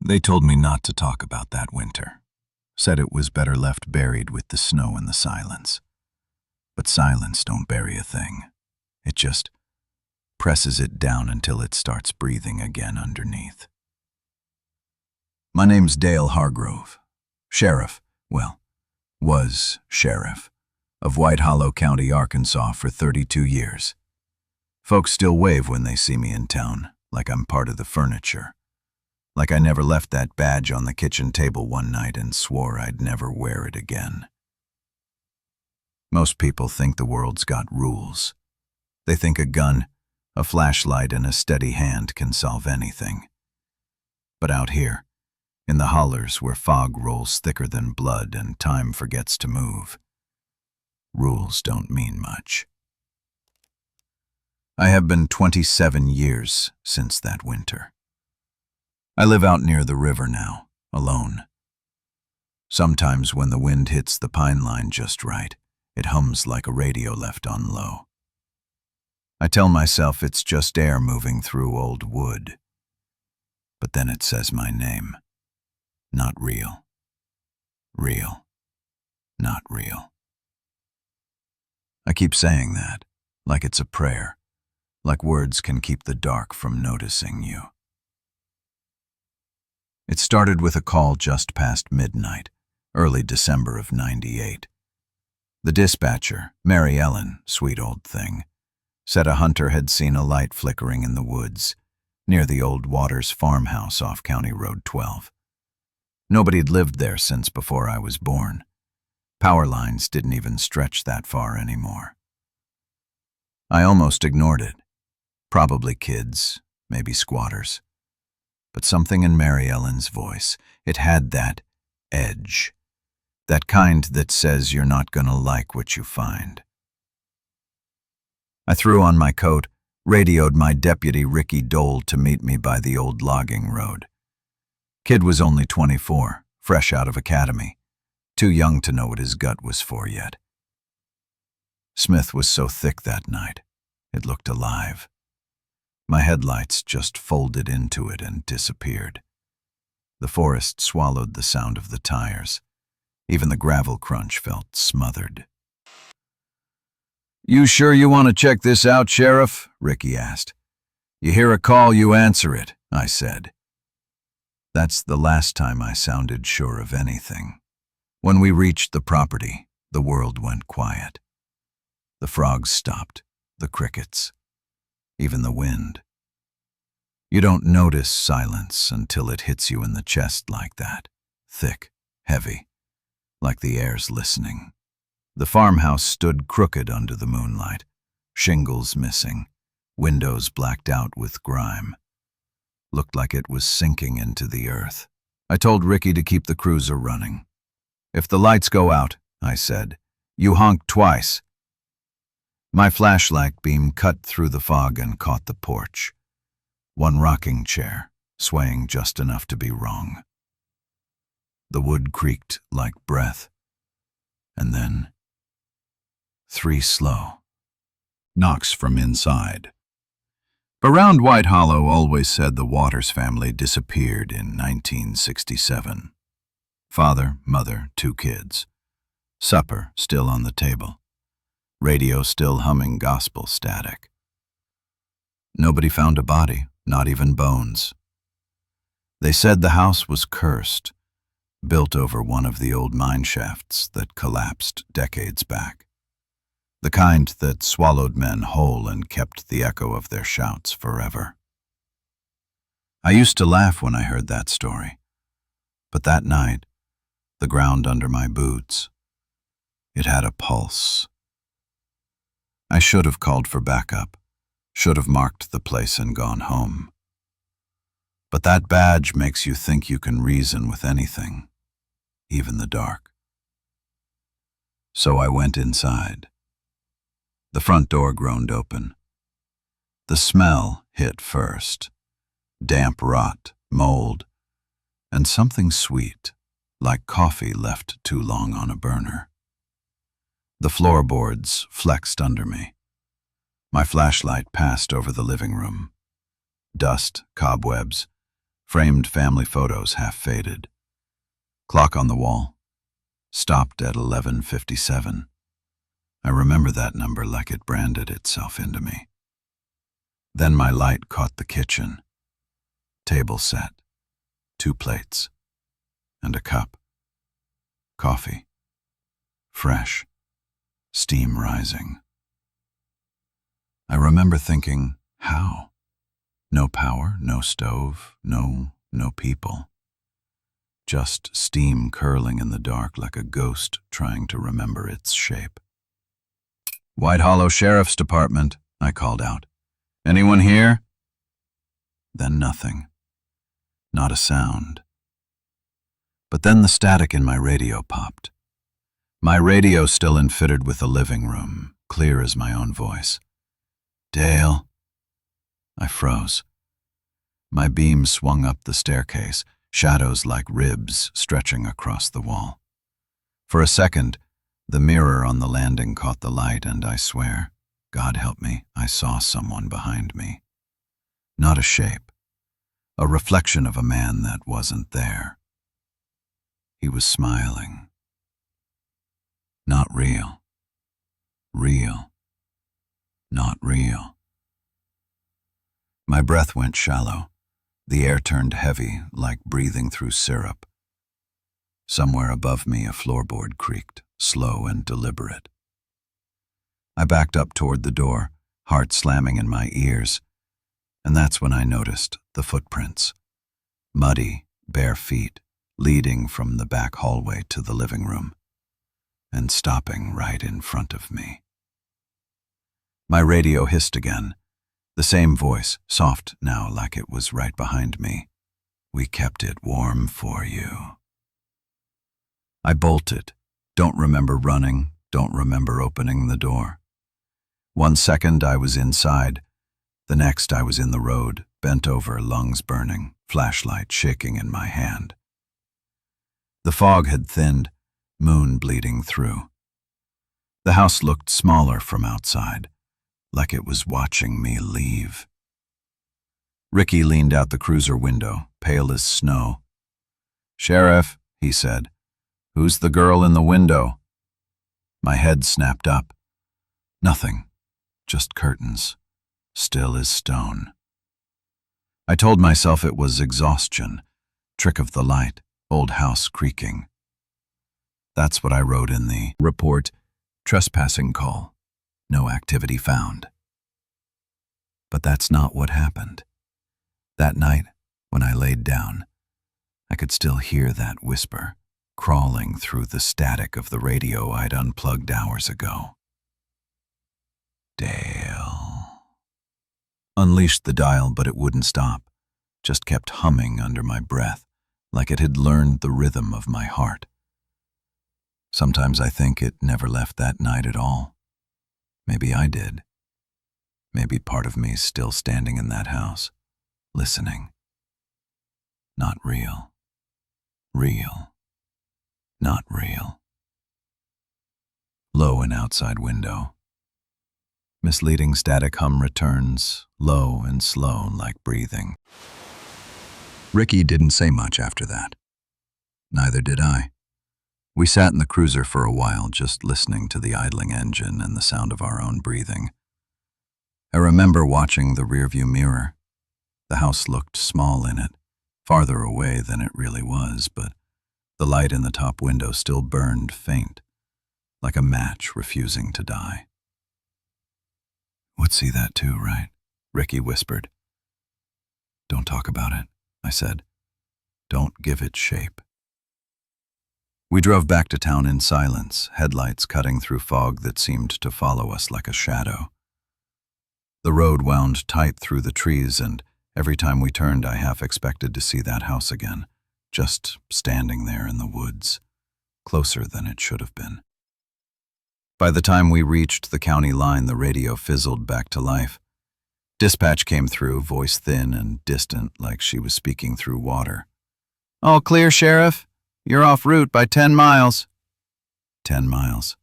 They told me not to talk about that winter. Said it was better left buried with the snow and the silence. But silence don't bury a thing. It just presses it down until it starts breathing again underneath. My name's Dale Hargrove. Sheriff, was sheriff, of White Hollow County, Arkansas for 32 years. Folks still wave when they see me in town, like I'm part of the furniture. Like I never left that badge on the kitchen table one night and swore I'd never wear it again. Most people think the world's got rules. They think a gun, a flashlight, and a steady hand can solve anything. But out here, in the hollers where fog rolls thicker than blood and time forgets to move, rules don't mean much. I have been 27 years since that winter. I live out near the river now, alone. Sometimes when the wind hits the pine line just right, it hums like a radio left on low. I tell myself it's just air moving through old wood. But then it says my name. Not real. Real. Not real. I keep saying that, like it's a prayer, like words can keep the dark from noticing you. It started with a call just past midnight, early December of '98. The dispatcher, Mary Ellen, sweet old thing, said a hunter had seen a light flickering in the woods, near the old Waters farmhouse off County Road 12. Nobody'd lived there since before I was born. Power lines didn't even stretch that far anymore. I almost ignored it. Probably kids, maybe squatters. But something in Mary Ellen's voice, it had that edge. That kind that says you're not gonna like what you find. I threw on my coat, radioed my deputy Ricky Dole to meet me by the old logging road. Kid was only 24, fresh out of academy, too young to know what his gut was for yet. Smith was so thick that night, it looked alive. My headlights just folded into it and disappeared. The forest swallowed the sound of the tires. Even the gravel crunch felt smothered. "You sure you want to check this out, Sheriff?" Ricky asked. "You hear a call, you answer it," I said. That's the last time I sounded sure of anything. When we reached the property, the world went quiet. The frogs stopped, the crickets, even the wind. You don't notice silence until it hits you in the chest like that, thick, heavy, like the air's listening. The farmhouse stood crooked under the moonlight, shingles missing, windows blacked out with grime. Looked like it was sinking into the earth. I told Ricky to keep the cruiser running. "If the lights go out," I said, "you honk twice." My flashlight beam cut through the fog and caught the porch. One rocking chair, swaying just enough to be wrong. The wood creaked like breath. And then 3 slow knocks from inside. Around White Hollow always said the Waters family disappeared in 1967. Father, mother, 2 kids. Supper still on the table. Radio still humming gospel static. Nobody found a body, not even bones. They said the house was cursed, built over one of the old mine shafts that collapsed decades back. The kind that swallowed men whole and kept the echo of their shouts forever. I used to laugh when I heard that story, but that night, the ground under my boots, it had a pulse. I should have called for backup, should have marked the place and gone home. But that badge makes you think you can reason with anything, even the dark. So I went inside. The front door groaned open. The smell hit first. Damp rot, mold, and something sweet, like coffee left too long on a burner. The floorboards flexed under me. My flashlight passed over the living room. Dust, cobwebs, Framed family photos half faded. Clock on the wall. Stopped at 11:57. I remember that number like it branded itself into me. Then my light caught the kitchen. Table set. 2 plates. And a cup. Coffee. Fresh. Steam rising. I remember thinking, how? No power, no stove, no people. Just steam curling in the dark like a ghost trying to remember its shape. "White Hollow Sheriff's Department," I called out. "Anyone here?" Then nothing. Not a sound. But then the static in my radio popped. My radio still infitted with the living room, clear as my own voice. "Dale." I froze. My beam swung up the staircase, shadows like ribs stretching across the wall. For a second, the mirror on the landing caught the light, and I swear, God help me, I saw someone behind me. Not a shape, a reflection of a man that wasn't there. He was smiling. Not real. Real. Not real. My breath went shallow. The air turned heavy, like breathing through syrup. Somewhere above me, a floorboard creaked, slow and deliberate. I backed up toward the door, heart slamming in my ears, and that's when I noticed the footprints. Muddy, bare feet, leading from the back hallway to the living room, and stopping right in front of me. My radio hissed again. The same voice, soft now like it was right behind me. "We kept it warm for you." I bolted. Don't remember running, don't remember opening the door. 1 second I was inside. The next I was in the road, bent over, lungs burning, flashlight shaking in my hand. The fog had thinned, moon bleeding through. The house looked smaller from outside, like it was watching me leave. Ricky leaned out the cruiser window, pale as snow. "Sheriff," he said, "who's the girl in the window?" My head snapped up. Nothing, just curtains, still as stone. I told myself it was exhaustion, trick of the light, old house creaking. That's what I wrote in the report, trespassing call. No activity found. But that's not what happened. That night, when I laid down, I could still hear that whisper, crawling through the static of the radio I'd unplugged hours ago. "Dale." Unleashed the dial, but it wouldn't stop, just kept humming under my breath, like it had learned the rhythm of my heart. Sometimes I think it never left that night at all. Maybe I did. Maybe part of me's still standing in that house, listening. Not real. Real. Not real. Low and outside window. Misleading static hum returns, low and slow like breathing. Ricky didn't say much after that. Neither did I. We sat in the cruiser for a while, just listening to the idling engine and the sound of our own breathing. I remember watching the rearview mirror. The house looked small in it, farther away than it really was, but the light in the top window still burned faint, like a match refusing to die. "Would see that too, right?" Ricky whispered. "Don't talk about it," I said. "Don't give it shape." We drove back to town in silence, headlights cutting through fog that seemed to follow us like a shadow. The road wound tight through the trees, and every time we turned I half expected to see that house again, just standing there in the woods, closer than it should have been. By the time we reached the county line, the radio fizzled back to life. Dispatch came through, voice thin and distant like she was speaking through water. "All clear, Sheriff. You're off route by 10 miles. 10 miles.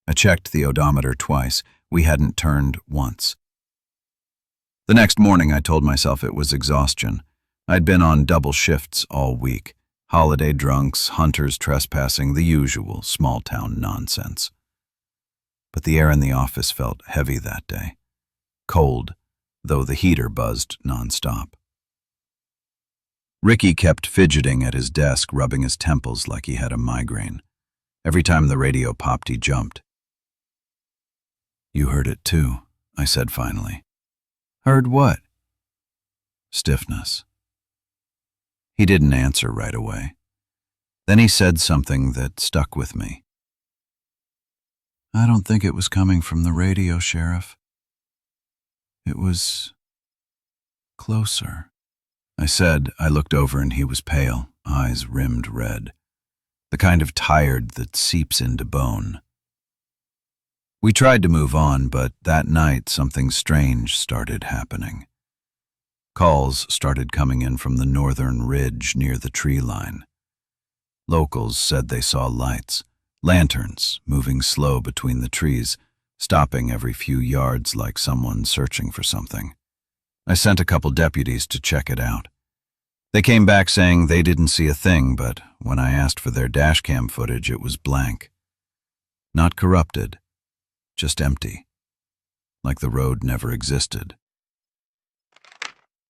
I checked the odometer twice. We hadn't turned once. The next morning I told myself it was exhaustion. I'd been on double shifts all week. Holiday drunks, hunters trespassing, the usual small-town nonsense. But the air in the office felt heavy that day. Cold, though the heater buzzed nonstop. Ricky kept fidgeting at his desk, rubbing his temples like he had a migraine. Every time the radio popped, he jumped. "You heard it too," I said finally. "Heard what?" "Stiffness." He didn't answer right away. Then he said something that stuck with me. "I don't think it was coming from the radio, Sheriff. It was closer." I said. I looked over and he was pale, eyes rimmed red. The kind of tired that seeps into bone. We tried to move on, but that night something strange started happening. Calls started coming in from the northern ridge near the tree line. Locals said they saw lights, lanterns moving slow between the trees, stopping every few yards like someone searching for something. I sent a couple deputies to check it out. They came back saying they didn't see a thing, but when I asked for their dashcam footage, it was blank. Not corrupted, just empty, like the road never existed.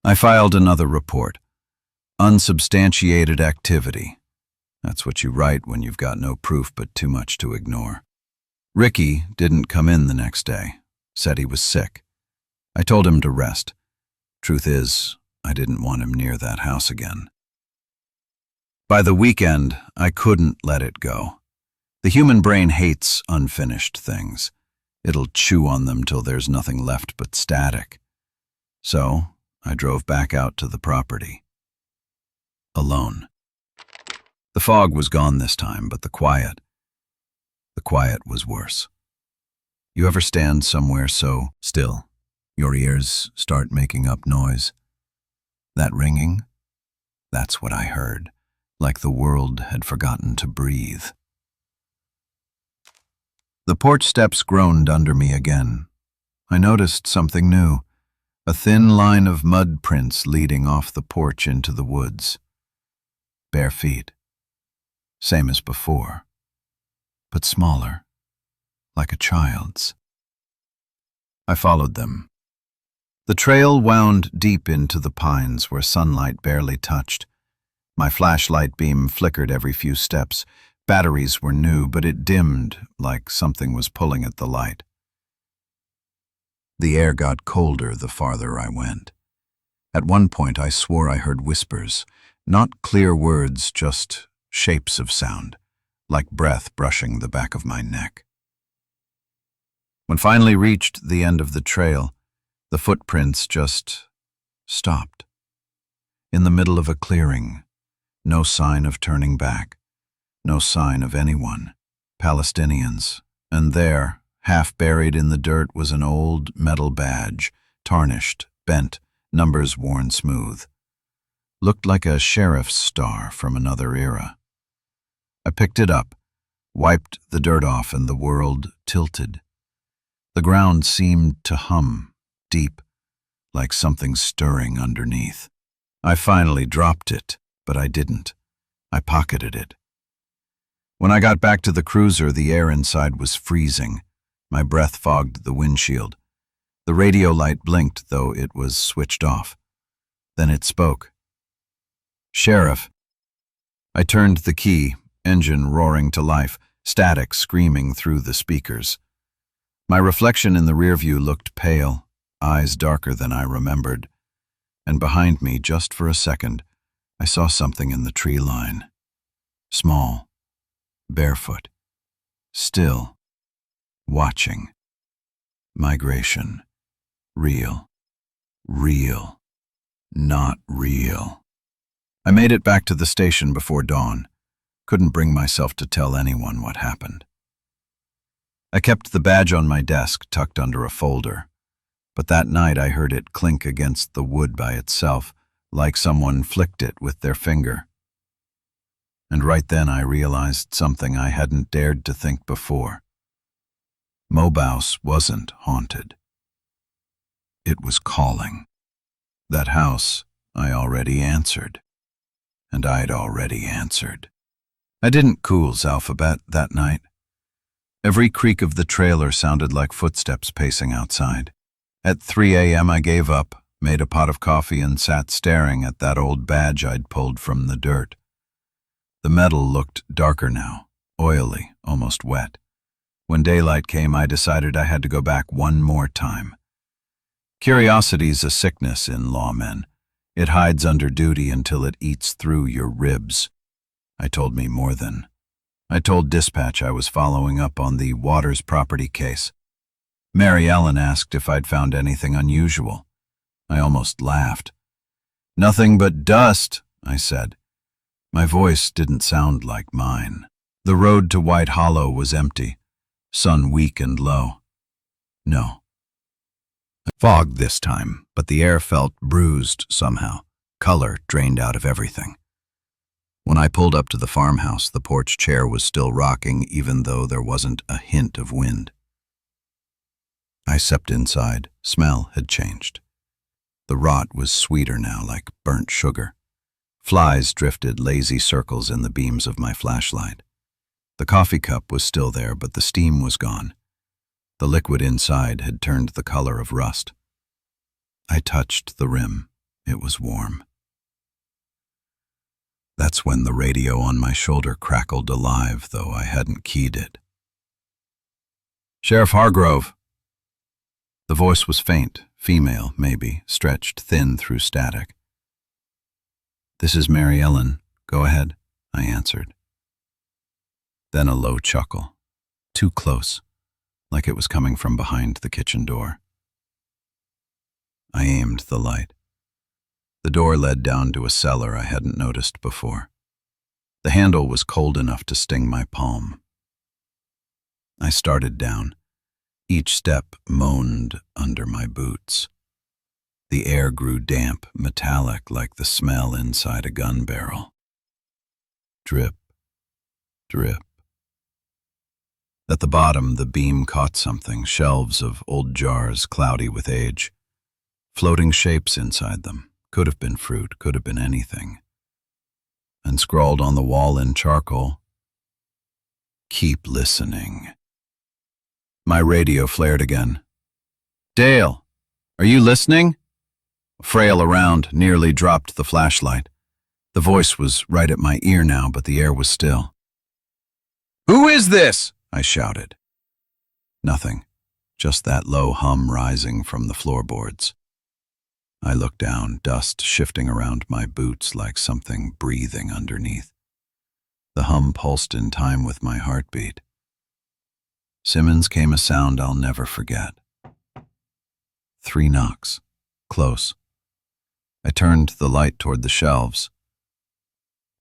I filed another report. Unsubstantiated activity. That's what you write when you've got no proof but too much to ignore. Ricky didn't come in the next day, said he was sick. I told him to rest. Truth is, I didn't want him near that house again. By the weekend, I couldn't let it go. The human brain hates unfinished things. It'll chew on them till there's nothing left but static. So, I drove back out to the property. Alone. The fog was gone this time, but the quiet was worse. You ever stand somewhere so still, your ears start making up noise? That ringing? That's what I heard, like the world had forgotten to breathe. The porch steps groaned under me again. I noticed something new. A thin line of mud prints leading off the porch into the woods. Bare feet. Same as before, but smaller, like a child's. I followed them. The trail wound deep into the pines where sunlight barely touched. My flashlight beam flickered every few steps. Batteries were new, but it dimmed like something was pulling at the light. The air got colder the farther I went. At one point I swore I heard whispers, not clear words, just shapes of sound, like breath brushing the back of my neck. When finally reached the end of the trail, the footprints just stopped. In the middle of a clearing, no sign of turning back, no sign of anyone. Palestinians, and there, half buried in the dirt, was an old metal badge, tarnished, bent, numbers worn smooth. Looked like a sheriff's star from another era. I picked it up, wiped the dirt off, and the world tilted. The ground seemed to hum, deep, like something stirring underneath. I finally dropped it, but I didn't. I pocketed it. When I got back to the cruiser, the air inside was freezing. My breath fogged the windshield. The radio light blinked, though it was switched off. Then it spoke. "Sheriff." I turned the key, engine roaring to life, static screaming through the speakers. My reflection in the rearview looked pale, eyes darker than I remembered. And behind me, just for a second, I saw something in the tree line. Small, barefoot, still, watching. Migration. Real. Real. Not real. I made it back to the station before dawn. Couldn't bring myself to tell anyone what happened. I kept the badge on my desk, tucked under a folder. But that night I heard it clink against the wood by itself, like someone flicked it with their finger. And right then I realized something I hadn't dared to think before. Mobaus wasn't haunted. It was calling. That house I already answered. And I'd already answered. I didn't Cool's alphabet that night. Every creak of the trailer sounded like footsteps pacing outside. At 3 a.m. I gave up, made a pot of coffee, and sat staring at that old badge I'd pulled from the dirt. The metal looked darker now, oily, almost wet. When daylight came, I decided I had to go back one more time. Curiosity's a sickness in lawmen. It hides under duty until it eats through your ribs. I told me more than. I told dispatch I was following up on the Waters property case. Mary Ellen asked if I'd found anything unusual. I almost laughed. "Nothing but dust," I said. My voice didn't sound like mine. The road to White Hollow was empty, sun weak and low. No. Fog this time, but the air felt bruised somehow, color drained out of everything. When I pulled up to the farmhouse, the porch chair was still rocking even though there wasn't a hint of wind. I stepped inside. Smell had changed. The rot was sweeter now, like burnt sugar. Flies drifted lazy circles in the beams of my flashlight. The coffee cup was still there, but the steam was gone. The liquid inside had turned the color of rust. I touched the rim. It was warm. That's when the radio on my shoulder crackled alive, though I hadn't keyed it. "Sheriff Hargrove." The voice was faint, female, maybe, stretched thin through static. "This is Mary Ellen. Go ahead," I answered. Then a low chuckle. Too close, like it was coming from behind the kitchen door. I aimed the light. The door led down to a cellar I hadn't noticed before. The handle was cold enough to sting my palm. I started down. Each step moaned under my boots. The air grew damp, metallic, like the smell inside a gun barrel. Drip, drip. At the bottom, the beam caught something, shelves of old jars cloudy with age. Floating shapes inside them. Could have been fruit, could have been anything. And scrawled on the wall in charcoal, "Keep listening." My radio flared again. "Dale, are you listening?" Frail around, nearly dropped the flashlight. The voice was right at my ear now, but the air was still. "Who is this?" I shouted. Nothing, just that low hum rising from the floorboards. I looked down, dust shifting around my boots like something breathing underneath. The hum pulsed in time with my heartbeat. Simmons came a sound I'll never forget. 3 knocks. Close. I turned the light toward the shelves.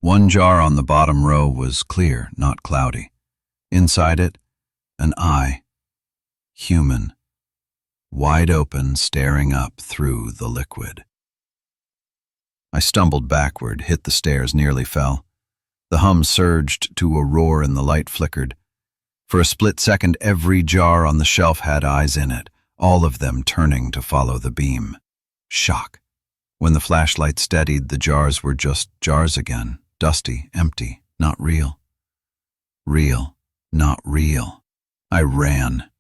One jar on the bottom row was clear, not cloudy. Inside it, an eye. Human. Wide open, staring up through the liquid. I stumbled backward, hit the stairs, nearly fell. The hum surged to a roar and the light flickered. For a split second, every jar on the shelf had eyes in it, all of them turning to follow the beam. Shock. When the flashlight steadied, the jars were just jars again, dusty, empty, not real. Real, not real. I ran.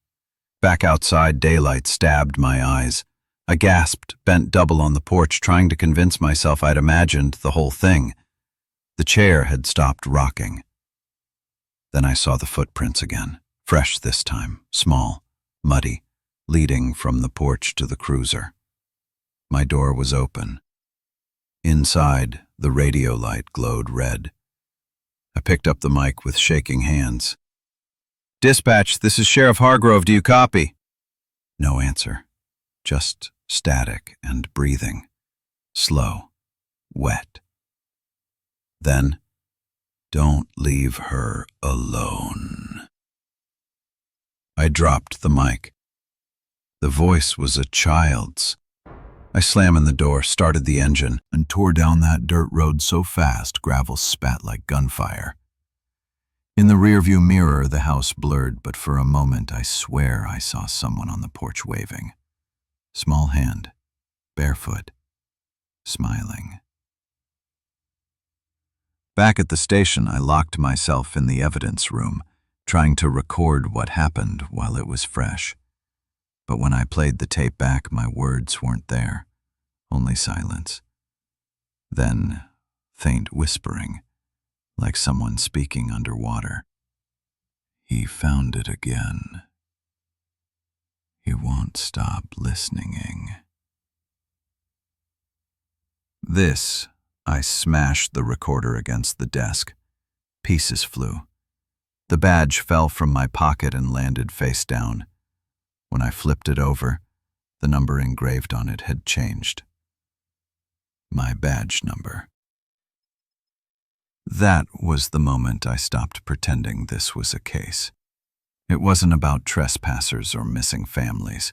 Back outside, daylight stabbed my eyes. I gasped, bent double on the porch, trying to convince myself I'd imagined the whole thing. The chair had stopped rocking. Then I saw the footprints again, fresh this time, small, muddy, leading from the porch to the cruiser. My door was open. Inside, the radio light glowed red. I picked up the mic with shaking hands. "Dispatch, this is Sheriff Hargrove. Do you copy?" No answer. Just static and breathing. Slow. Wet. Then, "Don't leave her alone." I dropped the mic. The voice was a child's. I slammed the door, started the engine, and tore down that dirt road so fast gravel spat like gunfire. In the rearview mirror, the house blurred, but for a moment I swear I saw someone on the porch waving. Small hand, barefoot, smiling. Back at the station, I locked myself in the evidence room, trying to record what happened while it was fresh. But when I played the tape back, my words weren't there, only silence. Then, faint whispering, like someone speaking underwater. He found it again. He won't stop listening. This, I smashed the recorder against the desk. Pieces flew. The badge fell from my pocket and landed face down. When I flipped it over, the number engraved on it had changed. My badge number. That was the moment I stopped pretending this was a case. It wasn't about trespassers or missing families.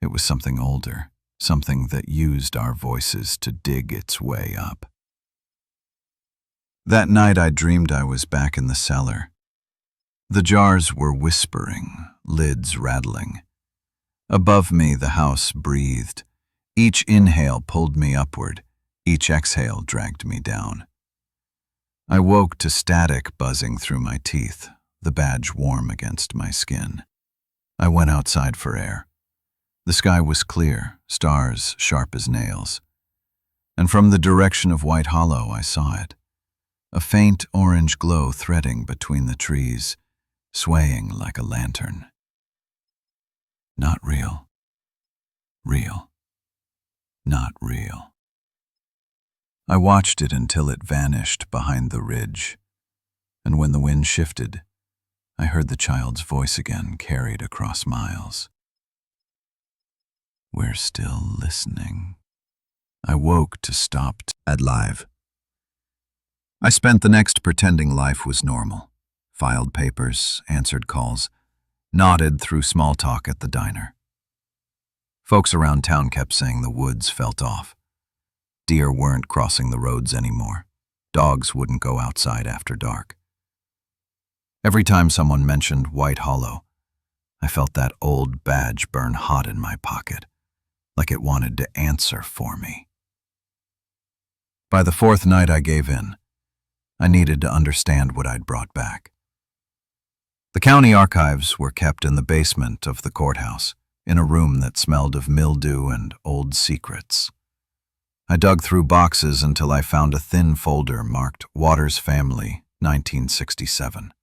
It was something older, something that used our voices to dig its way up. That night I dreamed I was back in the cellar. The jars were whispering, lids rattling. Above me the house breathed. Each inhale pulled me upward, each exhale dragged me down. I woke to static buzzing through my teeth, the badge warm against my skin. I went outside for air. The sky was clear, stars sharp as nails. And from the direction of White Hollow I saw it, a faint orange glow threading between the trees, swaying like a lantern. Not real. Real. Not real. I watched it until it vanished behind the ridge, and when the wind shifted, I heard the child's voice again carried across miles. We're still listening. I woke to stop live. I spent the next pretending life was normal. Filed papers, answered calls, nodded through small talk at the diner. Folks around town kept saying the woods felt off. Deer weren't crossing the roads anymore. Dogs wouldn't go outside after dark. Every time someone mentioned White Hollow, I felt that old badge burn hot in my pocket, like it wanted to answer for me. By the fourth night I gave in. I needed to understand what I'd brought back. The county archives were kept in the basement of the courthouse, in a room that smelled of mildew and old secrets. I dug through boxes until I found a thin folder marked Waters Family, 1967.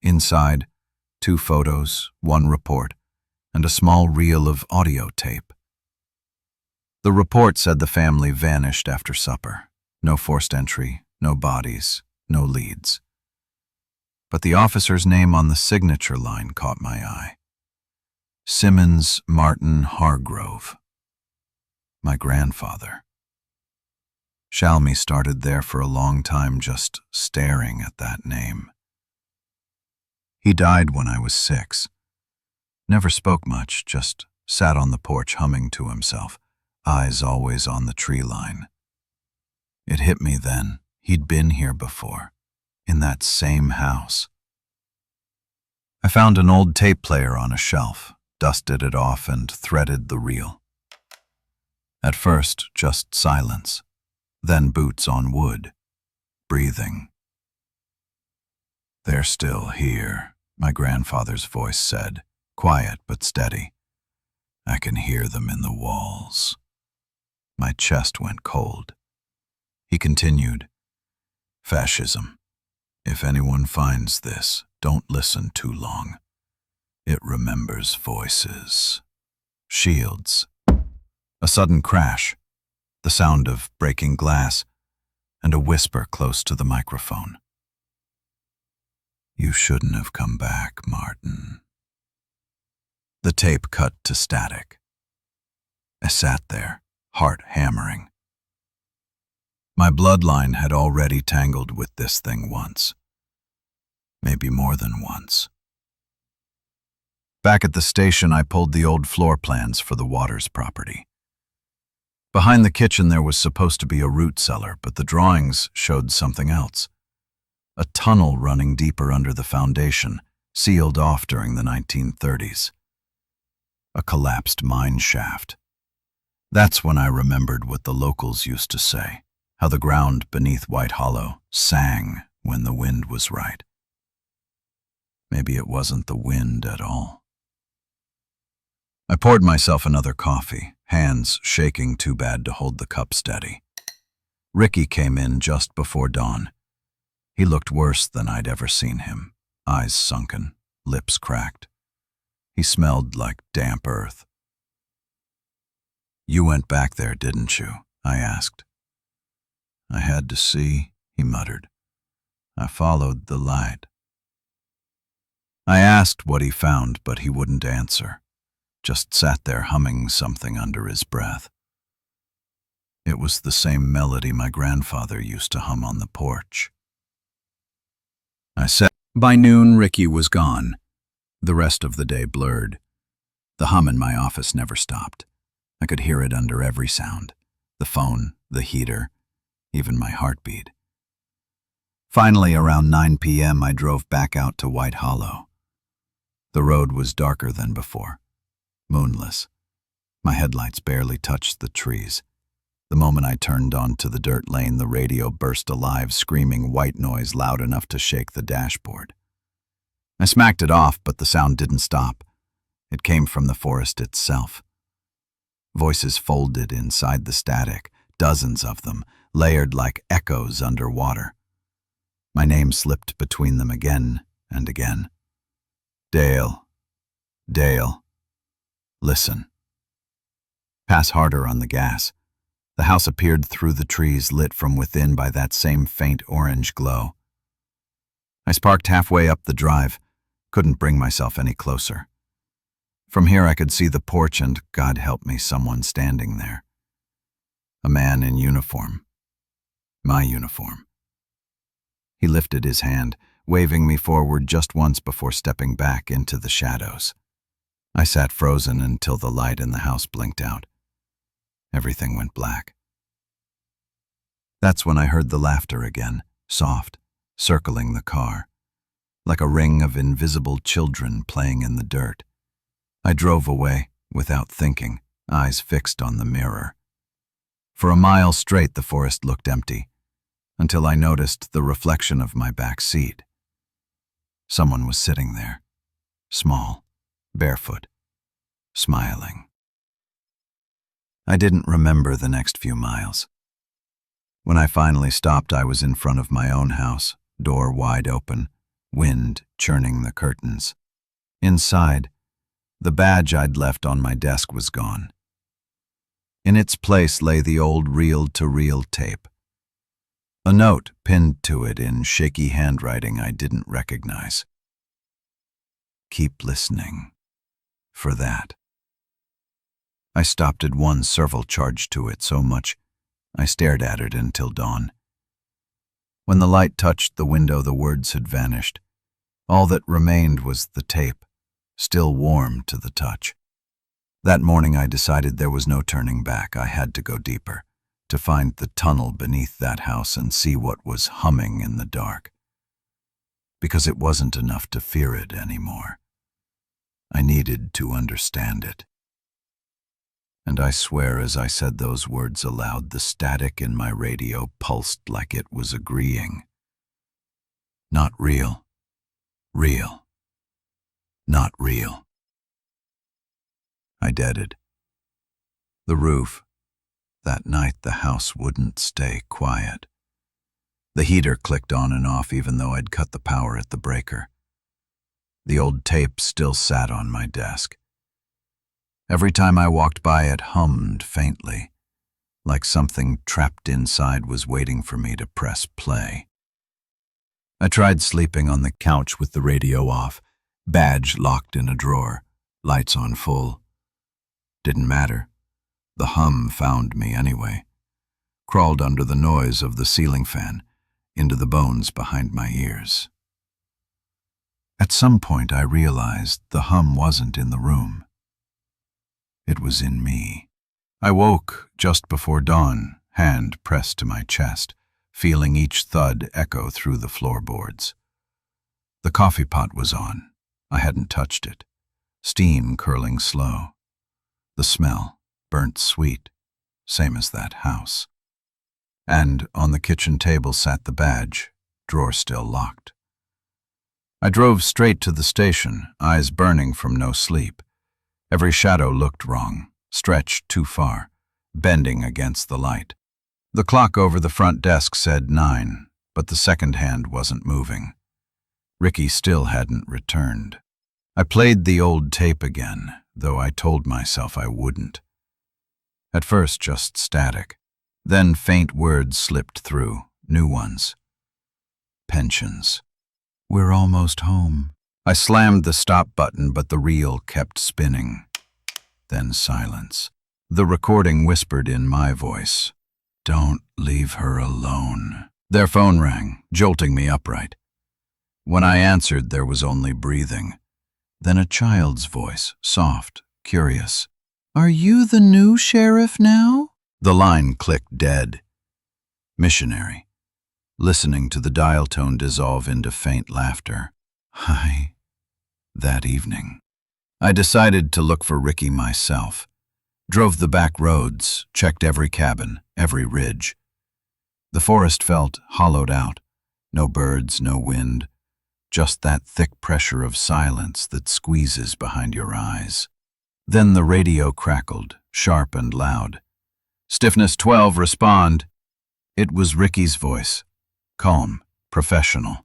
Inside, 2 photos, 1 report, and a small reel of audio tape. The report said the family vanished after supper. No forced entry, no bodies, no leads. But the officer's name on the signature line caught my eye. Simmons Martin Hargrove. My grandfather. Shalmy started there for a long time just staring at that name. He died when I was 6. Never spoke much, just sat on the porch humming to himself, eyes always on the tree line. It hit me then, he'd been here before, in that same house. I found an old tape player on a shelf, dusted it off and threaded the reel. At first, just silence, then boots on wood, breathing. They're still here, my grandfather's voice said, quiet but steady. I can hear them in the walls. My chest went cold. He continued, Fascism. If anyone finds this, don't listen too long. It remembers voices. Shields. A sudden crash, the sound of breaking glass, and a whisper close to the microphone. You shouldn't have come back, Martin. The tape cut to static. I sat there, heart hammering. My bloodline had already tangled with this thing once. Maybe more than once. Back at the station, I pulled the old floor plans for the Waters property. Behind the kitchen there was supposed to be a root cellar, but the drawings showed something else. A tunnel running deeper under the foundation, sealed off during the 1930s. A collapsed mine shaft. That's when I remembered what the locals used to say, how the ground beneath White Hollow sang when the wind was right. Maybe it wasn't the wind at all. I poured myself another coffee, hands shaking too bad to hold the cup steady. Ricky came in just before dawn. He looked worse than I'd ever seen him, eyes sunken, lips cracked. He smelled like damp earth. "You went back there, didn't you?" I asked. "I had to see," he muttered. "I followed the light." I asked what he found, but he wouldn't answer, just sat there humming something under his breath. It was the same melody my grandfather used to hum on the porch. I said. By noon, Ricky was gone. The rest of the day blurred. The hum in my office never stopped. I could hear it under every sound, the phone, the heater, even my heartbeat. Finally, around 9 p.m., I drove back out to White Hollow. The road was darker than before, moonless. My headlights barely touched the trees. The moment I turned onto the dirt lane, the radio burst alive, screaming white noise loud enough to shake the dashboard. I smacked it off, but the sound didn't stop. It came from the forest itself. Voices folded inside the static, dozens of them, layered like echoes underwater. My name slipped between them again and again. "Dale, Dale, listen." Pass harder on the gas. The house appeared through the trees, lit from within by that same faint orange glow. I sparked halfway up the drive, couldn't bring myself any closer. From here I could see the porch and, God help me, someone standing there. A man in uniform. My uniform. He lifted his hand, waving me forward just once before stepping back into the shadows. I sat frozen until the light in the house blinked out. Everything went black. That's when I heard the laughter again, soft, circling the car, like a ring of invisible children playing in the dirt. I drove away, without thinking, eyes fixed on the mirror. For a mile straight the forest looked empty, until I noticed the reflection of my back seat. Someone was sitting there, small, barefoot, smiling. I didn't remember the next few miles. When I finally stopped, I was in front of my own house, door wide open, wind churning the curtains. Inside, the badge I'd left on my desk was gone. In its place lay the old reel-to-reel tape. A note pinned to it in shaky handwriting I didn't recognize. "Keep listening. For that." I stopped at one serval charged to it so much I stared at it until dawn. When the light touched the window, the words had vanished. All that remained was the tape, still warm to the touch. That morning I decided there was no turning back. I had to go deeper, to find the tunnel beneath that house and see what was humming in the dark. Because it wasn't enough to fear it anymore. I needed to understand it. And I swear as I said those words aloud, the static in my radio pulsed like it was agreeing. Not real. Real. Not real. I deaded. The roof. That night the house wouldn't stay quiet. The heater clicked on and off even though I'd cut the power at the breaker. The old tape still sat on my desk. Every time I walked by it hummed faintly, like something trapped inside was waiting for me to press play. I tried sleeping on the couch with the radio off, badge locked in a drawer, lights on full. Didn't matter. The hum found me anyway. Crawled under the noise of the ceiling fan, into the bones behind my ears. At some point I realized the hum wasn't in the room. It was in me. I woke just before dawn, hand pressed to my chest, feeling each thud echo through the floorboards. The coffee pot was on. I hadn't touched it. Steam curling slow. The smell, burnt sweet, same as that house. And on the kitchen table sat the badge, drawer still locked. I drove straight to the station, eyes burning from no sleep. Every shadow looked wrong, stretched too far, bending against the light. The clock over the front desk said 9, but the second hand wasn't moving. Ricky still hadn't returned. I played the old tape again, though I told myself I wouldn't. At first just static. Then faint words slipped through, new ones. Pensions. We're almost home. I slammed the stop button, but the reel kept spinning. Then silence. The recording whispered in my voice, "Don't leave her alone." Their phone rang, jolting me upright. When I answered, there was only breathing. Then a child's voice, soft, curious. "Are you the new sheriff now?" The line clicked dead. Missionary, listening to the dial tone dissolve into faint laughter. Hi. That evening, I decided to look for Ricky myself. Drove the back roads, checked every cabin, every ridge. The forest felt hollowed out. No birds, no wind. Just that thick pressure of silence that squeezes behind your eyes. Then the radio crackled, sharp and loud. "Stiffness 12, respond." It was Ricky's voice, calm, professional.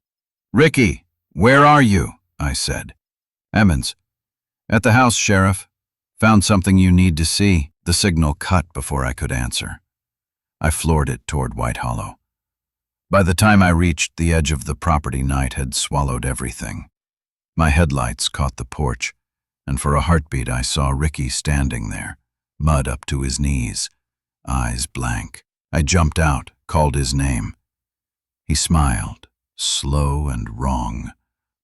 "Ricky, where are you?" I said. "Emmons. At the house, Sheriff. Found something you need to see." The signal cut before I could answer. I floored it toward White Hollow. By the time I reached the edge of the property, night had swallowed everything. My headlights caught the porch, and for a heartbeat I saw Ricky standing there, mud up to his knees, eyes blank. I jumped out, called his name. He smiled, slow and wrong,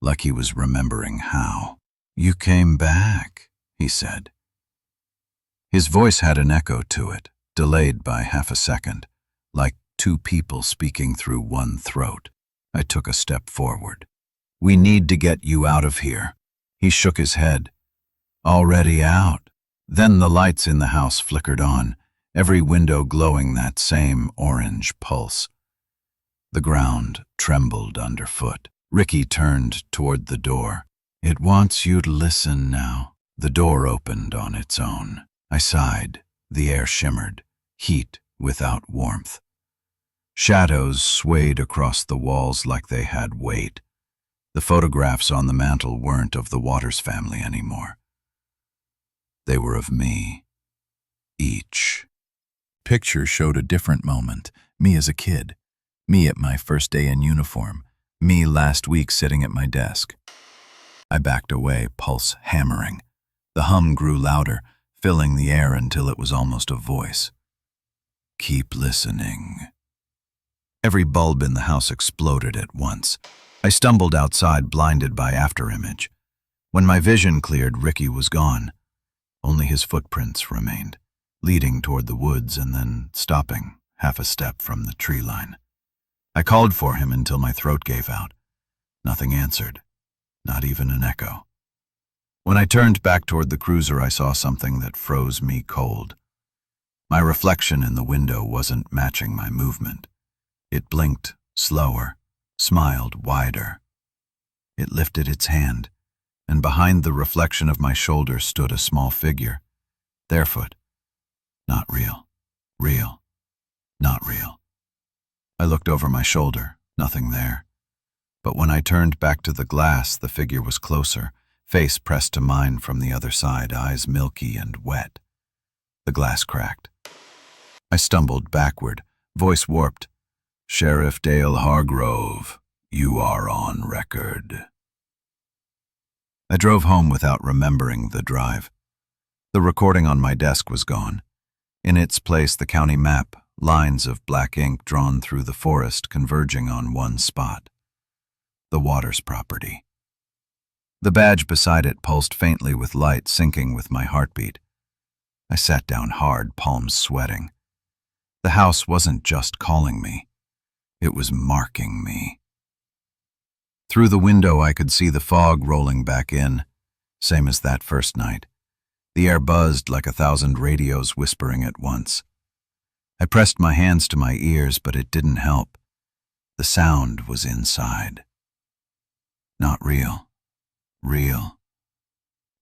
like he was remembering how. "You came back," he said. His voice had an echo to it, delayed by half a second, like two people speaking through one throat. I took a step forward. "We need to get you out of here." He shook his head. "Already out." Then the lights in the house flickered on, every window glowing that same orange pulse. The ground trembled underfoot. Ricky turned toward the door. "It wants you to listen now." The door opened on its own. I sighed. The air shimmered, heat without warmth. Shadows swayed across the walls like they had weight. The photographs on the mantel weren't of the Waters family anymore. They were of me, each. Pictures showed a different moment, me as a kid, me at my first day in uniform, me last week sitting at my desk. I backed away, pulse hammering. The hum grew louder, filling the air until it was almost a voice. "Keep listening." Every bulb in the house exploded at once. I stumbled outside, blinded by afterimage. When my vision cleared, Ricky was gone. Only his footprints remained, leading toward the woods and then stopping half a step from the tree line. I called for him until my throat gave out. Nothing answered, not even an echo. When I turned back toward the cruiser, I saw something that froze me cold. My reflection in the window wasn't matching my movement. It blinked slower, smiled wider. It lifted its hand, and behind the reflection of my shoulder stood a small figure. Barefoot. Not real. Real. Not real. I looked over my shoulder, nothing there. But when I turned back to the glass, the figure was closer, face pressed to mine from the other side, eyes milky and wet. The glass cracked. I stumbled backward, voice warped. "Sheriff Dale Hargrove, you are on record." I drove home without remembering the drive. The recording on my desk was gone. In its place, the county map, lines of black ink drawn through the forest converging on one spot. The Waters property. The badge beside it pulsed faintly with light, syncing with my heartbeat. I sat down hard, palms sweating. The house wasn't just calling me. It was marking me. Through the window, I could see the fog rolling back in, same as that first night. The air buzzed like 1,000 radios whispering at once. I pressed my hands to my ears, but it didn't help. The sound was inside. Not real. Real.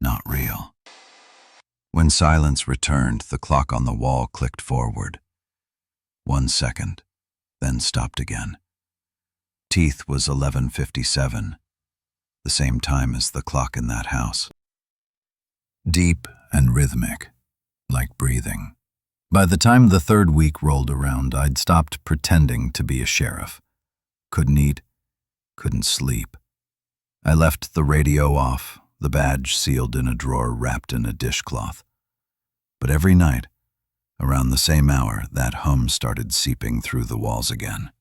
Not real. When silence returned, the clock on the wall clicked forward. 1 second, then stopped again. Teeth was 11:57, the same time as the clock in that house. Deep and rhythmic, like breathing. By the time the 3rd week rolled around, I'd stopped pretending to be a sheriff. Couldn't eat, couldn't sleep. I left the radio off, the badge sealed in a drawer wrapped in a dishcloth. But every night, around the same hour, that hum started seeping through the walls again.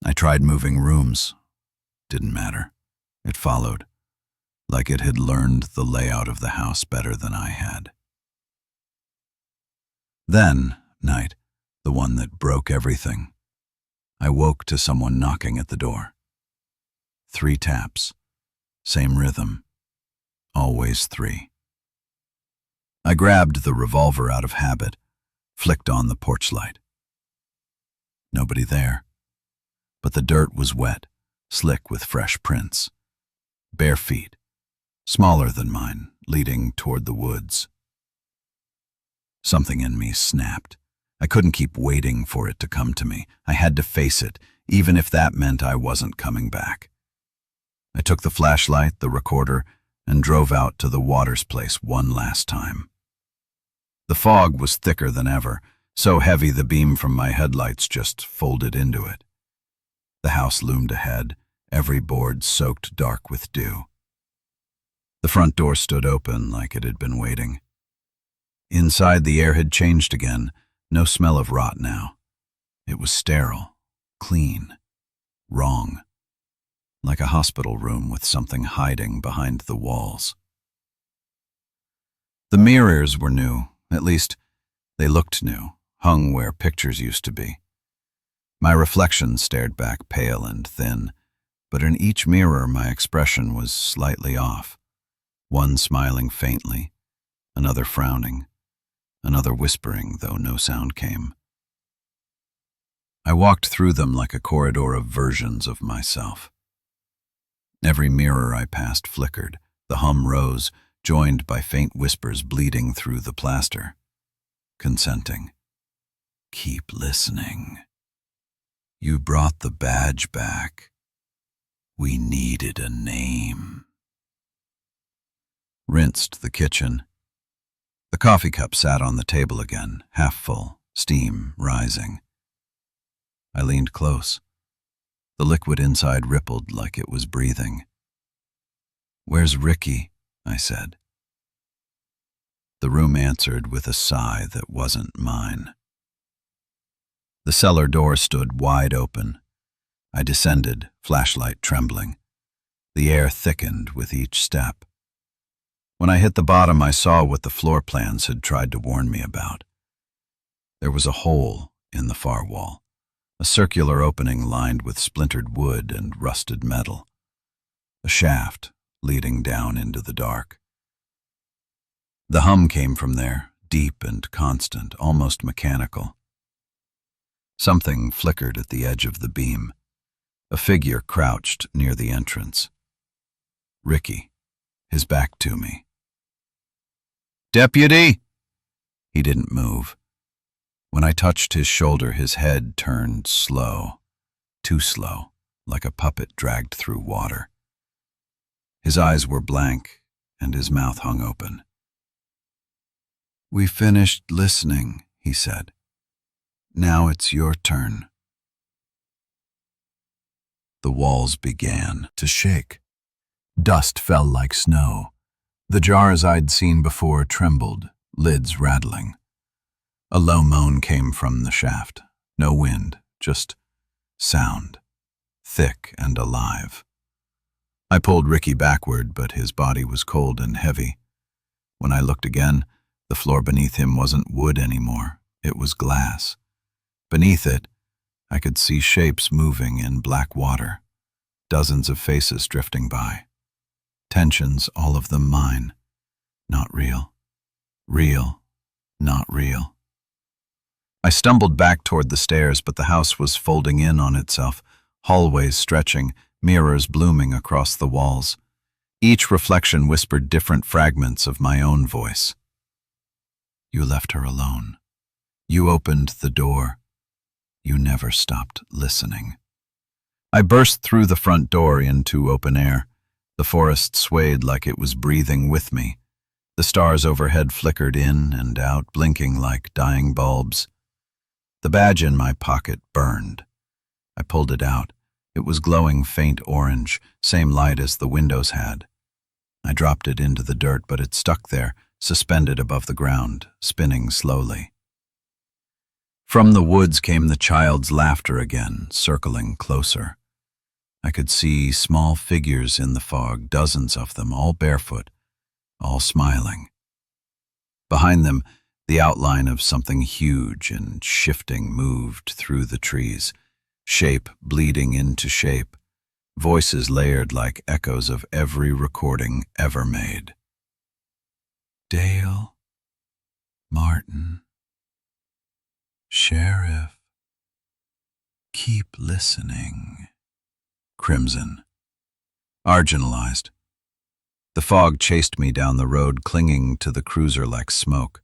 I tried moving rooms. Didn't matter. It followed, like it had learned the layout of the house better than I had. Then, night, the one that broke everything, I woke to someone knocking at the door. 3 taps, same rhythm, always 3. I grabbed the revolver out of habit, flicked on the porch light. Nobody there, but the dirt was wet, slick with fresh prints. Bare feet, smaller than mine, leading toward the woods. Something in me snapped. I couldn't keep waiting for it to come to me. I had to face it, even if that meant I wasn't coming back. I took the flashlight, the recorder, and drove out to the Waters place one last time. The fog was thicker than ever, so heavy the beam from my headlights just folded into it. The house loomed ahead, every board soaked dark with dew. The front door stood open like it had been waiting. Inside, the air had changed again, no smell of rot now. It was sterile, clean, wrong, like a hospital room with something hiding behind the walls. The mirrors were new, at least they looked new, hung where pictures used to be. My reflection stared back pale and thin, but in each mirror my expression was slightly off. One smiling faintly, another frowning, another whispering, though no sound came. I walked through them like a corridor of versions of myself. Every mirror I passed flickered, the hum rose, joined by faint whispers bleeding through the plaster. Consenting. Keep listening. You brought the badge back. We needed a name. Rinsed the kitchen. The coffee cup sat on the table again, half full, steam rising. I leaned close. The liquid inside rippled like it was breathing. "Where's Ricky?" I said. The room answered with a sigh that wasn't mine. The cellar door stood wide open. I descended, flashlight trembling. The air thickened with each step. When I hit the bottom, I saw what the floor plans had tried to warn me about. There was a hole in the far wall, a circular opening lined with splintered wood and rusted metal, a shaft leading down into the dark. The hum came from there, deep and constant, almost mechanical. Something flickered at the edge of the beam. A figure crouched near the entrance. Ricky, his back to me. "Deputy!" He didn't move. When I touched his shoulder, his head turned slow, too slow, like a puppet dragged through water. His eyes were blank, and his mouth hung open. "We finished listening," he said. "Now it's your turn." The walls began to shake. Dust fell like snow. The jars I'd seen before trembled, lids rattling. A low moan came from the shaft. No wind, just sound, thick and alive. I pulled Ricky backward, but his body was cold and heavy. When I looked again, the floor beneath him wasn't wood anymore. It was glass. Beneath it, I could see shapes moving in black water, dozens of faces drifting by. Tensions, all of them mine. Not real. Real, not real. I stumbled back toward the stairs, but the house was folding in on itself, hallways stretching, mirrors blooming across the walls. Each reflection whispered different fragments of my own voice. You left her alone. You opened the door. You never stopped listening. I burst through the front door into open air. The forest swayed like it was breathing with me. The stars overhead flickered in and out, blinking like dying bulbs. The badge in my pocket burned. I pulled it out. It was glowing faint orange, same light as the windows had. I dropped it into the dirt, but it stuck there, suspended above the ground, spinning slowly. From the woods came the child's laughter again, circling closer. I could see small figures in the fog, dozens of them, all barefoot, all smiling. Behind them, the outline of something huge and shifting moved through the trees, shape bleeding into shape, voices layered like echoes of every recording ever made. Dale, Martin, Sheriff, keep listening. Crimson. Arginalized. The fog chased me down the road, clinging to the cruiser like smoke.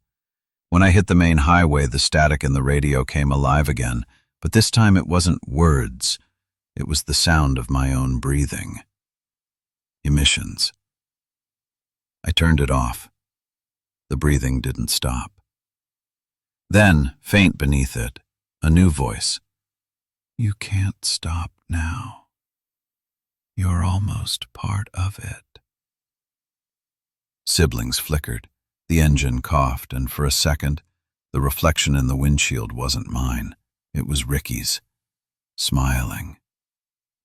When I hit the main highway, the static in the radio came alive again, but this time it wasn't words. It was the sound of my own breathing. Emissions. I turned it off. The breathing didn't stop. Then, faint beneath it, a new voice. You can't stop now. You're almost part of it. Siblings flickered. The engine coughed, and for a second, the reflection in the windshield wasn't mine. It was Ricky's, smiling,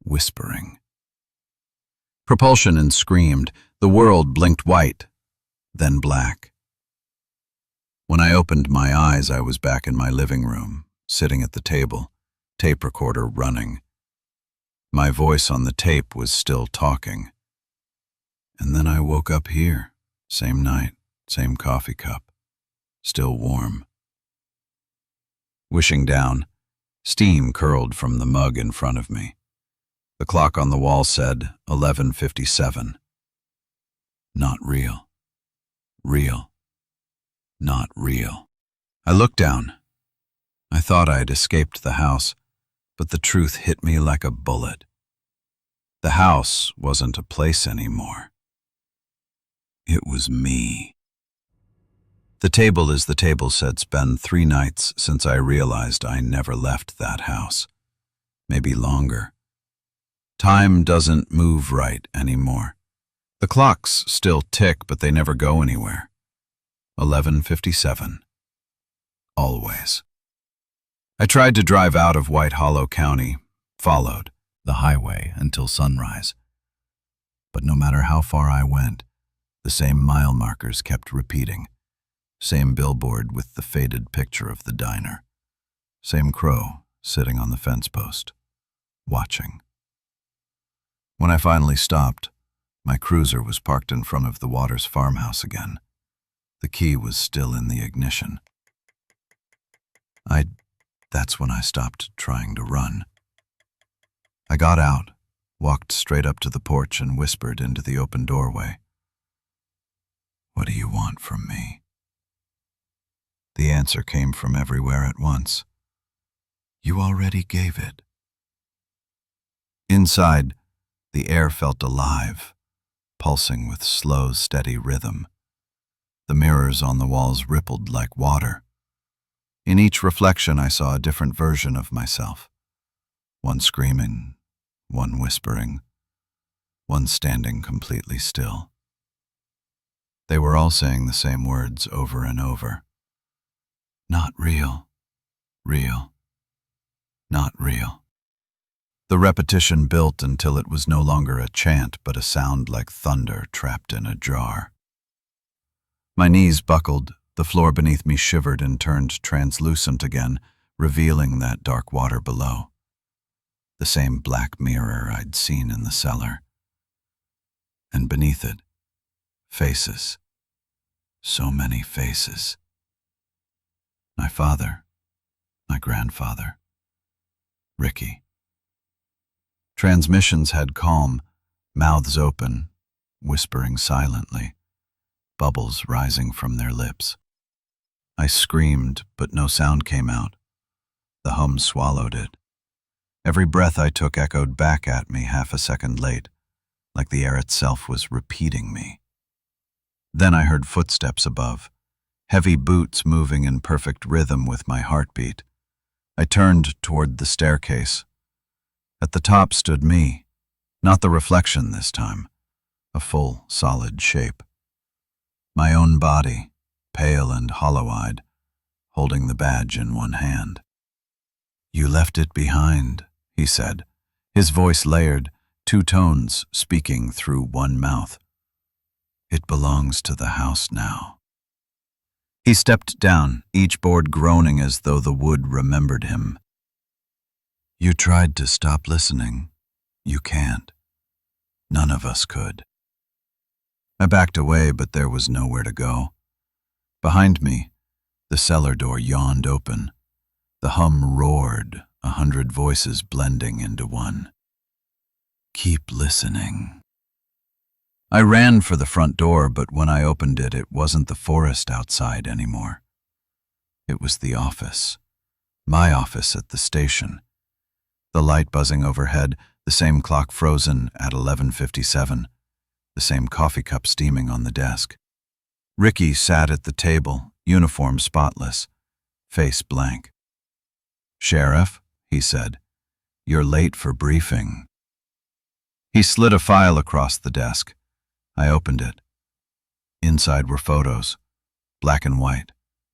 whispering. Propulsion screamed. The world blinked white, then black. When I opened my eyes, I was back in my living room, sitting at the table, tape recorder running. My voice on the tape was still talking. And then I woke up here, same night, same coffee cup, still warm. Wishing down, steam curled from the mug in front of me. The clock on the wall said 11:57. Not real. Real. Not real. I looked down. I thought I had escaped the house, but the truth hit me like a bullet. The house wasn't a place anymore. It was me. The table is the table said it's been 3 nights since I realized I never left that house. Maybe longer. Time doesn't move right anymore. The clocks still tick, but they never go anywhere. 11:57. Always. I tried to drive out of White Hollow County, followed the highway until sunrise. But no matter how far I went, the same mile markers kept repeating. Same billboard with the faded picture of the diner. Same crow sitting on the fence post, watching. When I finally stopped, my cruiser was parked in front of the Waters farmhouse again. The key was still in the ignition. That's when I stopped trying to run. I got out, walked straight up to the porch and whispered into the open doorway. What do you want from me? The answer came from everywhere at once. You already gave it. Inside, the air felt alive, pulsing with slow, steady rhythm. The mirrors on the walls rippled like water. In each reflection, I saw a different version of myself. One screaming, one whispering, one standing completely still. They were all saying the same words over and over. Not real, real, not real. The repetition built until it was no longer a chant, but a sound like thunder trapped in a jar. My knees buckled, the floor beneath me shivered and turned translucent again, revealing that dark water below. The same black mirror I'd seen in the cellar. And beneath it, faces. So many faces. My father, My grandfather. Ricky. Transmissions had calm, mouths open, whispering silently, bubbles rising from their lips. I screamed, but no sound came out. The hum swallowed it. Every breath I took echoed back at me half a second late, like the air itself was repeating me. Then I heard footsteps above, heavy boots moving in perfect rhythm with my heartbeat. I turned toward the staircase. At the top stood me, not the reflection this time, a full, solid shape. My own body, pale and hollow-eyed, holding the badge in one hand. "You left it behind," he said, his voice layered, two tones speaking through one mouth. "It belongs to the house now." He stepped down, each board groaning as though the wood remembered him. "You tried to stop listening. You can't. None of us could." I backed away, but there was nowhere to go. Behind me, the cellar door yawned open. The hum roared, 100 voices blending into one. "Keep listening." I ran for the front door, but when I opened it, it wasn't the forest outside anymore. It was the office. My office at the station. The light buzzing overhead, the same clock frozen at 11:57, the same coffee cup steaming on the desk. Ricky sat at the table, uniform spotless, face blank. "Sheriff," he said, "you're late for briefing." He slid a file across the desk. I opened it. Inside were photos, black and white,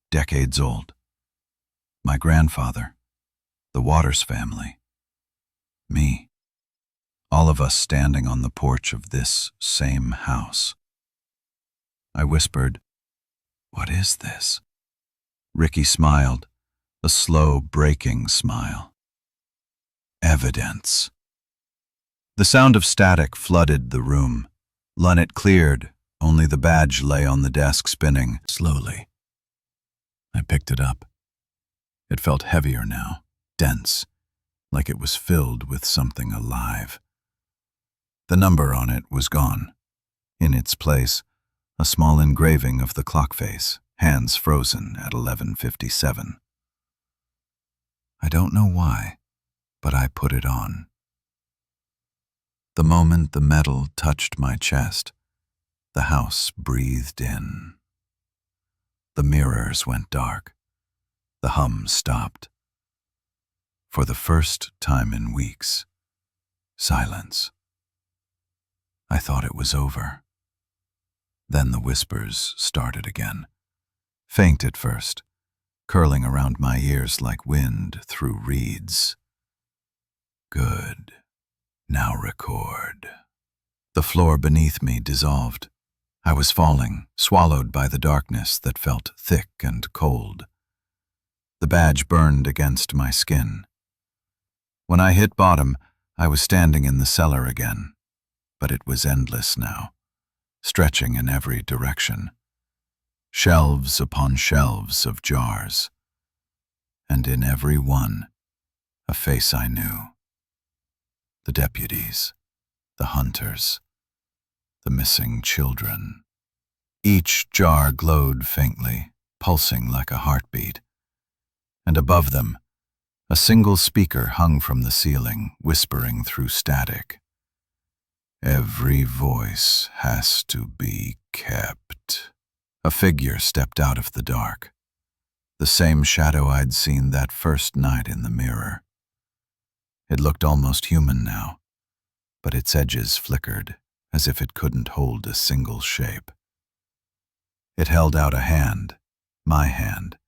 decades old. My grandfather, the Waters family, me, all of us standing on the porch of this same house. I whispered, "What is this?" Ricky smiled, a slow, breaking smile. "Evidence." The sound of static flooded the room. Lunnet cleared, only the badge lay on the desk spinning slowly. I picked it up. It felt heavier now, dense, like it was filled with something alive. The number on it was gone. In its place, a small engraving of the clock face, hands frozen at 11:57. I don't know why, but I put it on. The moment the metal touched my chest, the house breathed in. The mirrors went dark. The hum stopped. For the first time in weeks, silence. I thought it was over. Then the whispers started again, faint at first, curling around my ears like wind through reeds. "Good. Now record." The floor beneath me dissolved. I was falling, swallowed by the darkness that felt thick and cold. The badge burned against my skin. When I hit bottom, I was standing in the cellar again, but it was endless now, stretching in every direction. Shelves upon shelves of jars, and in every one, a face I knew. The deputies, the hunters, the missing children. Each jar glowed faintly, pulsing like a heartbeat. And above them, a single speaker hung from the ceiling, whispering through static. "Every voice has to be kept." A figure stepped out of the dark, the same shadow I'd seen that first night in the mirror. It looked almost human now, but its edges flickered, as if it couldn't hold a single shape. It held out a hand, my hand,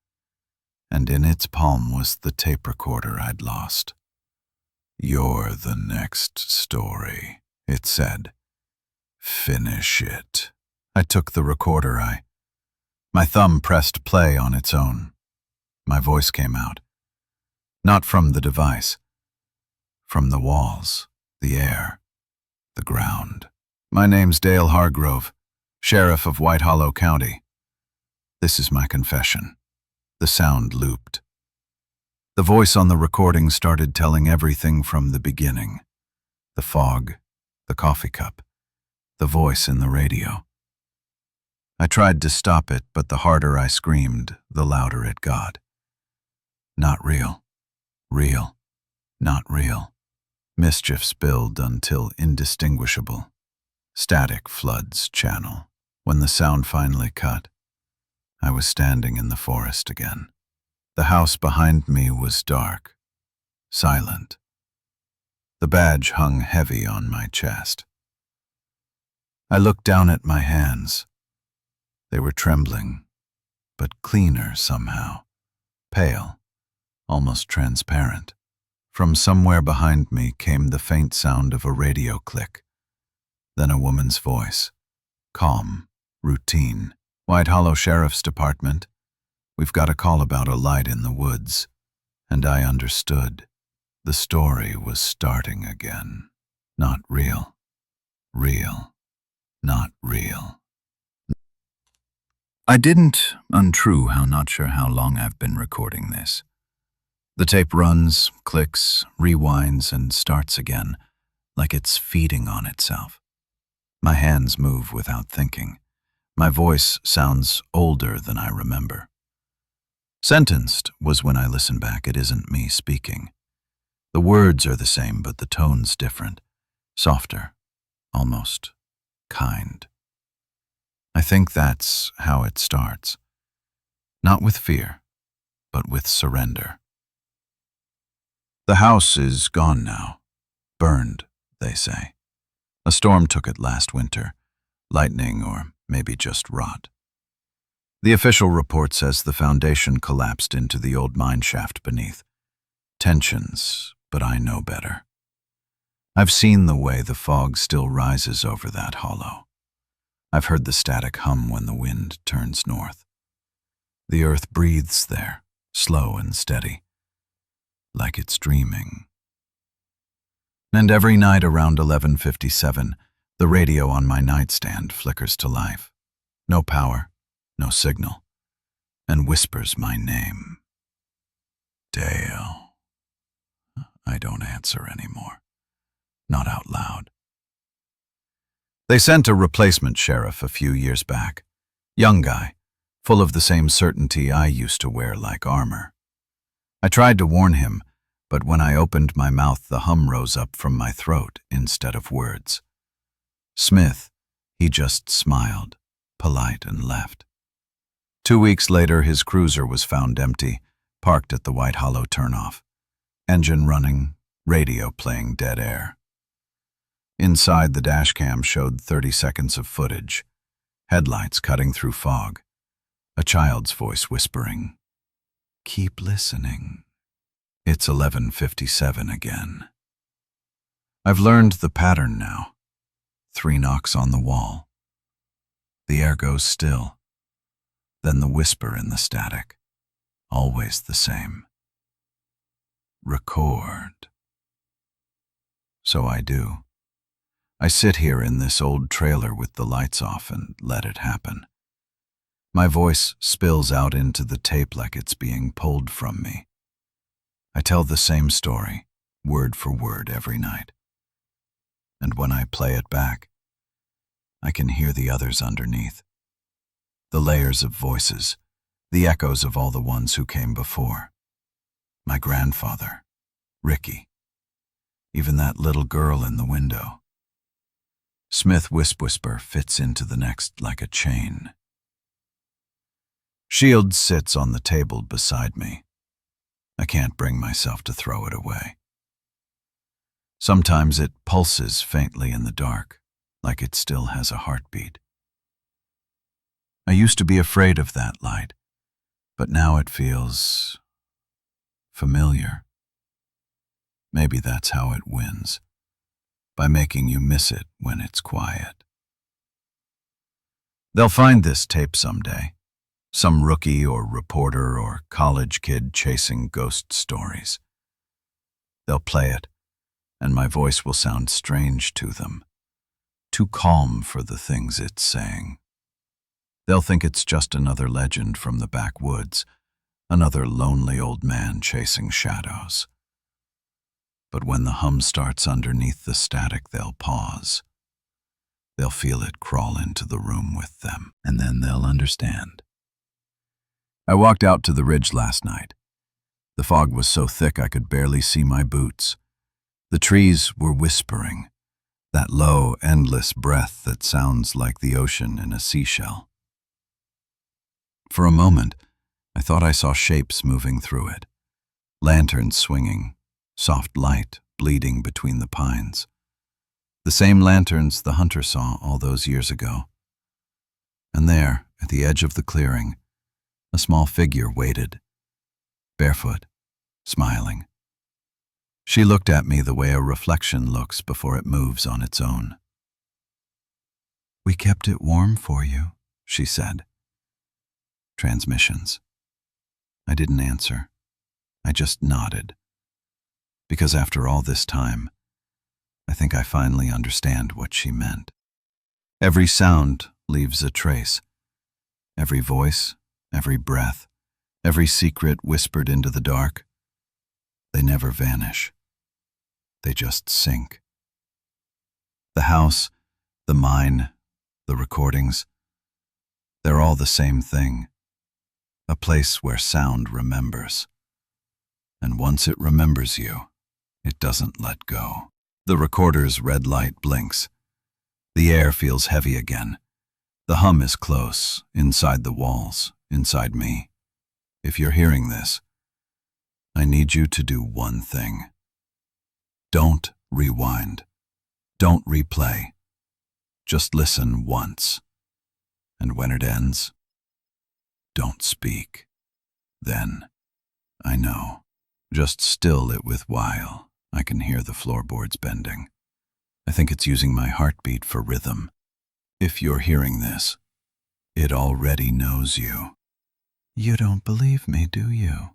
and in its palm was the tape recorder I'd lost. "You're the next story," it said. "Finish it." I took the recorder. My thumb pressed play on its own. My voice came out. Not from the device. From the walls, the air, the ground. "My name's Dale Hargrove, Sheriff of White Hollow County. This is my confession." The sound looped. The voice on the recording started telling everything from the beginning. The fog, the coffee cup, the voice in the radio. I tried to stop it, but the harder I screamed, the louder it got. Not real. Real. Not real. Mischief spilled until indistinguishable. Static floods channel. When the sound finally cut, I was standing in the forest again. The house behind me was dark, silent. The badge hung heavy on my chest. I looked down at my hands. They were trembling, but cleaner somehow, pale, almost transparent. From somewhere behind me came the faint sound of a radio click, then a woman's voice, calm, routine. White Hollow Sheriff's Department. We've got a call about a light in the woods. And I understood. The story was starting again. Not real. Real. Not real. I didn't untrue how not sure how long I've been recording this. The tape runs, clicks, rewinds, and starts again, like it's feeding on itself. My hands move without thinking. My voice sounds older than I remember. Sentenced was when I listen back. It isn't me speaking. The words are the same, but the tone's different. Softer, almost kind. I think that's how it starts. Not with fear, but with surrender. The house is gone now. Burned, they say. A storm took it last winter. Lightning or maybe just rot. The official report says the foundation collapsed into the old mine shaft beneath. Tensions, but I know better. I've seen the way the fog still rises over that hollow. I've heard the static hum when the wind turns north. The earth breathes there, slow and steady, like it's dreaming. And every night around 11:57, the radio on my nightstand flickers to life. No power, no signal, and whispers my name. Dale. I don't answer anymore. Not out loud. They sent a replacement sheriff a few years back. Young guy, full of the same certainty I used to wear like armor. I tried to warn him, but when I opened my mouth, the hum rose up from my throat instead of words. Smith, he just smiled, polite, and left. 2 weeks later, his cruiser was found empty, parked at the White Hollow turnoff. Engine running, radio playing dead air. Inside, the dashcam showed 30 seconds of footage, headlights cutting through fog, a child's voice whispering, "Keep listening." It's 11:57 again. I've learned the pattern now. 3 knocks on the wall. The air goes still. Then the whisper in the static. Always the same. Record. So I do. I sit here in this old trailer with the lights off and let it happen. My voice spills out into the tape like it's being pulled from me. I tell the same story, word for word every night. And when I play it back, I can hear the others underneath. The layers of voices, the echoes of all the ones who came before. My grandfather, Ricky, even that little girl in the window. Smith whisper fits into the next like a chain. Shield sits on the table beside me. I can't bring myself to throw it away. Sometimes it pulses faintly in the dark, like it still has a heartbeat. I used to be afraid of that light, but now it feels familiar. Maybe that's how it wins, by making you miss it when it's quiet. They'll find this tape someday. Some rookie or reporter or college kid chasing ghost stories. They'll play it, and my voice will sound strange to them, too calm for the things it's saying. They'll think it's just another legend from the backwoods, Another lonely old man chasing shadows. But when the hum starts underneath the static, they'll pause. They'll feel it crawl into the room with them, and then they'll understand. I walked out to the ridge last night. The fog was so thick I could barely see my boots. The trees were whispering, that low, endless breath that sounds like the ocean in a seashell. For a moment, I thought I saw shapes moving through it, lanterns swinging, soft light bleeding between the pines. The same lanterns the hunter saw all those years ago. And there, at the edge of the clearing, a small figure waited, barefoot, smiling. She looked at me the way a reflection looks before it moves on its own. "We kept it warm for you," she said. Transmissions. I didn't answer. I just nodded. Because after all this time, I think I finally understand what she meant. Every sound leaves a trace. Every voice, every breath, every secret whispered into the dark. They never vanish. They just sink. The house, the mine, the recordings, they're all the same thing. A place where sound remembers. And once it remembers you, it doesn't let go. The recorder's red light blinks. The air feels heavy again. The hum is close, inside the walls, inside me. If you're hearing this, I need you to do one thing. Don't rewind. Don't replay. Just listen once. And when it ends, don't speak. Then, I know. Just still it with while. I can hear the floorboards bending. I think it's using my heartbeat for rhythm. If you're hearing this, it already knows you. You don't believe me, do you?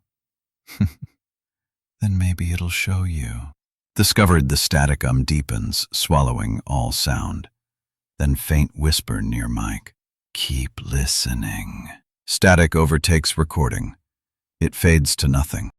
Then maybe it'll show you. Discovered the static deepens, swallowing all sound. Then faint whisper near mic. Keep listening. Static overtakes recording. It fades to nothing.